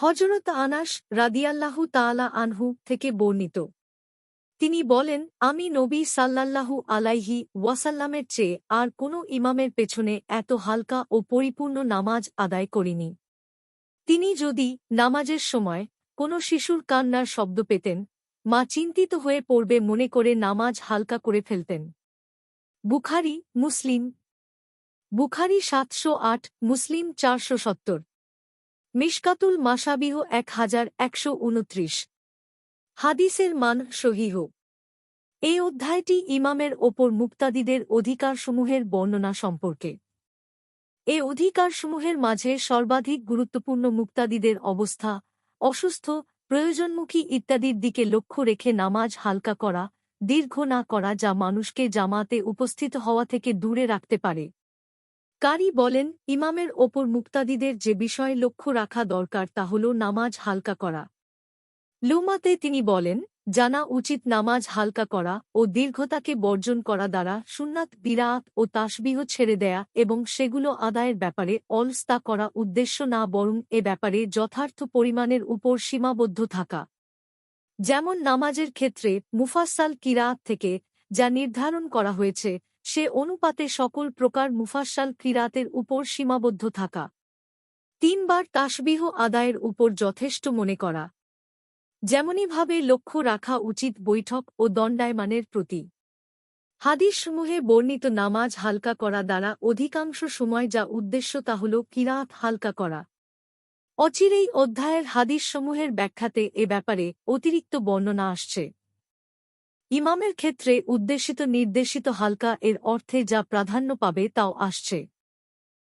হযরত আনাস রাদিয়াল্লাহু তাআলা আনহু থেকে বর্ণিত। তিনি বলেন, আমি নবী সাল্লাল্লাহু আলাইহি ওয়াসাল্লামের চেয়ে আর কোনো ইমামের পেছনে এত হালকা ও পরিপূর্ণ নামাজ আদায় করিনি। তিনি যদি নামাজের সময় কোনো শিশুর কান্নার শব্দ পেতেন, মা চিন্তিত হয়ে পড়বে মনে করে নামাজ হালকা করে ফেলতেন। বুখারী, মুসলিম। বুখারী ৭০৮, মুসলিম ৪৭০। মিশকাতুল মাসাবিহ ১১২৯। হাদিসের মান সহিহ। এই অধ্যায়টি ইমামের ওপর মুক্তাদিদের অধিকারসমূহের বর্ণনা সম্পর্কে। এ অধিকারসমূহের মাঝে সর্বাধিক গুরুত্বপূর্ণ মুক্তাদিদের অবস্থা, অসুস্থ, প্রয়োজনমুখী ইত্যাদির দিকে লক্ষ্য রেখে নামাজ হালকা করা, দীর্ঘ না করা, যা মানুষকে জামাতে উপস্থিত হওয়া থেকে দূরে রাখতে পারে। কারী বলেন, ইমামের ওপর মুক্তাদিদের যে বিষয়ে লক্ষ্য রাখা দরকার তা হল নামাজ হালকা করা। লুমাতে তিনি বলেন, জানা উচিত নামাজ হালকা করা ও দীর্ঘতাকে বর্জন করা দ্বারা সুন্নাত, বিরাআত ও তাসবিহ ছেড়ে দেয়া এবং সেগুলো আদায়ের ব্যাপারে অলস্তা করা উদ্দেশ্য না, বরং এ ব্যাপারে যথার্থ পরিমাণের উপর সীমাবদ্ধ থাকা। যেমন নামাজের ক্ষেত্রে মুফাসসাল কিরাআত থেকে যা নির্ধারণ করা হয়েছে সে অনুপাতে সকল প্রকার মুফাসসাল কিরাআতের উপর সীমাবদ্ধ থাকা। ৩ বার তাসবিহ আদায়ের উপর যথেষ্ট মনে করা। যেমনিভাবে লক্ষ্য রাখা উচিত বৈঠক ও দণ্ডায়মানের প্রতি। হাদিসসমূহে বর্ণিত নামাজ হালকা করা দ্বারা অধিকাংশ সময় যা উদ্দেশ্য তা হল কিরাআত হালকা করা। অচিরেই অধ্যায়ের হাদিসসমূহের ব্যাখ্যাতে এ ব্যাপারে অতিরিক্ত বর্ণনা আসছে। ইমামের ক্ষেত্রে উদ্দেশিত নির্দেশিত হালকা এর অর্থে যা প্রাধান্য পাবে তাও আসছে।